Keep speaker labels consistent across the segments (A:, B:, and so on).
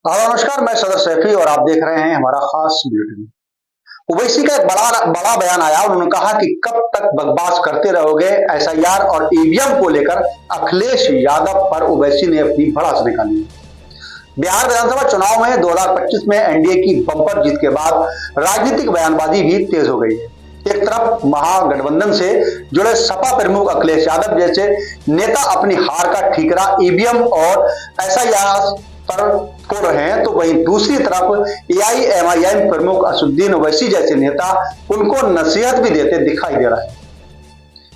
A: Hello नमस्कार, मैं सदर सैफी और आप देख रहे हैं हमारा खास बुलेटिन। ओवैसी का एक बड़ा बयान आया। उन्होंने कहा कि कब तक बकवास करते रहोगे। एसआईआर और ईवीएम को लेकर अखिलेश यादव पर ओवैसी ने अपनी भड़ास निकाली। बिहार विधानसभा चुनाव में 2025 में एनडीए की बम्पर जीत के बाद राजनीतिक बयानबाजी भी तेज हो गई है। एक तरफ महागठबंधन से जुड़े सपा प्रमुख अखिलेश यादव जैसे नेता अपनी हार का ठीकरा ईवीएम और एसआईआर पर फोड़ रहे हैं, तो वहीं दूसरी तरफ एआईएमआईएम प्रमुख असदुद्दीन ओवैसी जैसे नेता उनको नसीहत भी देते दिखाई दे रहा है।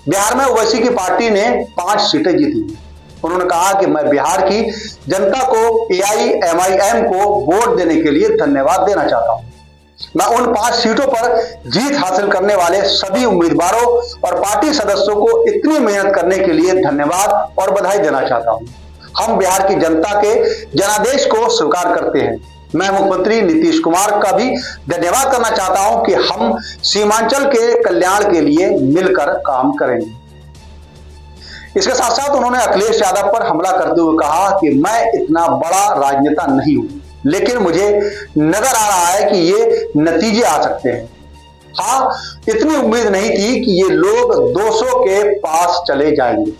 A: बिहार में ओवैसी की पार्टी ने 5 सीटें जीती। उन्होंने कहा कि मैं बिहार की जनता को एआईएमआईएम को वोट देने के लिए धन्यवाद देना चाहता हूं। मैं उन 5 सीटों पर जीत हासिल करने वाले सभी उम्मीदवारों और पार्टी सदस्यों को इतनी मेहनत करने के लिए धन्यवाद और बधाई देना चाहता हूं। हम बिहार की जनता के जनादेश को स्वीकार करते हैं। मैं मुख्यमंत्री नीतीश कुमार का भी धन्यवाद करना चाहता हूं कि हम सीमांचल के कल्याण के लिए मिलकर काम करेंगे। इसके साथ साथ उन्होंने अखिलेश यादव पर हमला करते हुए कहा कि मैं इतना बड़ा राजनेता नहीं हूं, लेकिन मुझे नजर आ रहा है कि ये नतीजे आ सकते हैं। हाँ, इतनी उम्मीद नहीं थी कि ये लोग 200 के पास चले जाएंगे।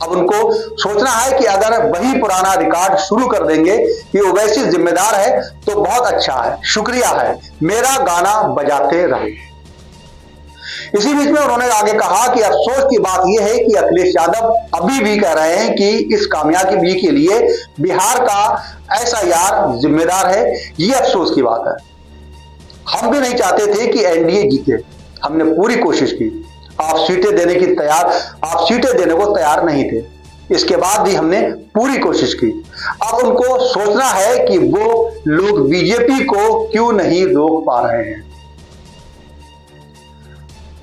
A: अब उनको सोचना है कि अगर वही पुराना रिकॉर्ड शुरू कर देंगे कि ओवैसी जिम्मेदार है तो बहुत अच्छा है, शुक्रिया है, मेरा गाना बजाते रहे। इसी बीच में उन्होंने आगे कहा कि अफसोस की बात यह है कि अखिलेश यादव अभी भी कह रहे हैं कि इस कामयाबी के लिए बिहार का एसआईआर जिम्मेदार है। ये अफसोस की बात है। हम भी नहीं चाहते थे कि एनडीए जीते। हमने पूरी कोशिश की। आप सीटें देने को तैयार नहीं थे। इसके बाद भी हमने पूरी कोशिश की। अब उनको सोचना है कि वो लोग बीजेपी को क्यों नहीं रोक पा रहे हैं।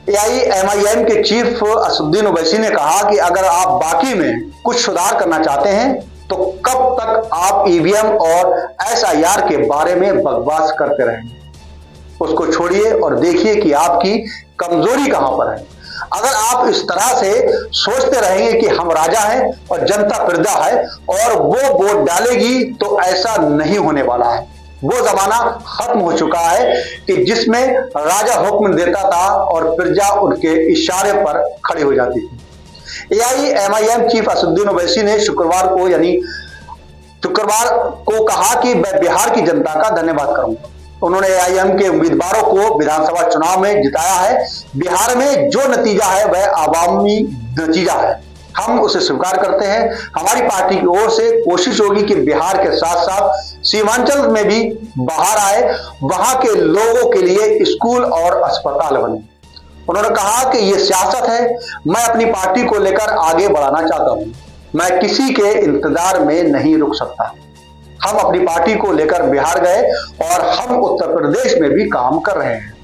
A: एआईएमआईएम के चीफ असदुद्दीन ओवैसी ने कहा कि अगर आप बाकी में कुछ सुधार करना चाहते हैं तो कब तक आप ईवीएम और एसआईआर के बारे में बकवास करते रहेंगे। उसको छोड़िए और देखिए कि आपकी कमजोरी कहां पर है। अगर आप इस तरह से सोचते रहेंगे कि हम राजा हैं और जनता प्रजा है और वो वोट डालेगी, तो ऐसा नहीं होने वाला है। वो जमाना खत्म हो चुका है कि जिसमें राजा हुक्म देता था और प्रजा उनके इशारे पर खड़ी हो जाती थी। एआईएमआईएम चीफ असदुद्दीन ओवैसी ने शुक्रवार को कहा कि मैं बिहार की जनता का धन्यवाद करूंगा। उन्होंने एआईएम के उम्मीदवारों को विधानसभा चुनाव में जिताया है। बिहार में जो नतीजा है वह आवामी नतीजा है। हम उसे स्वीकार करते हैं। हमारी पार्टी की ओर से कोशिश होगी कि बिहार के साथ साथ सीमांचल में भी बाहर आए, वहां के लोगों के लिए स्कूल और अस्पताल बने। उन्होंने कहा कि यह सियासत है। मैं अपनी पार्टी को लेकर आगे बढ़ाना चाहता हूं। मैं किसी के इंतजार में नहीं रुक सकता। हम अपनी पार्टी को लेकर बिहार गए और हम उत्तर प्रदेश में भी काम कर रहे हैं।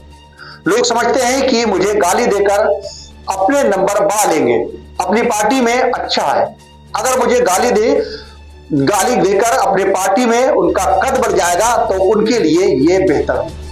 A: लोग समझते हैं कि मुझे गाली देकर अपने नंबर बढ़ा लेंगे। अपनी पार्टी में अच्छा है। अगर मुझे गाली देकर अपनी पार्टी में उनका कद बढ़ जाएगा तो उनके लिए यह बेहतर है।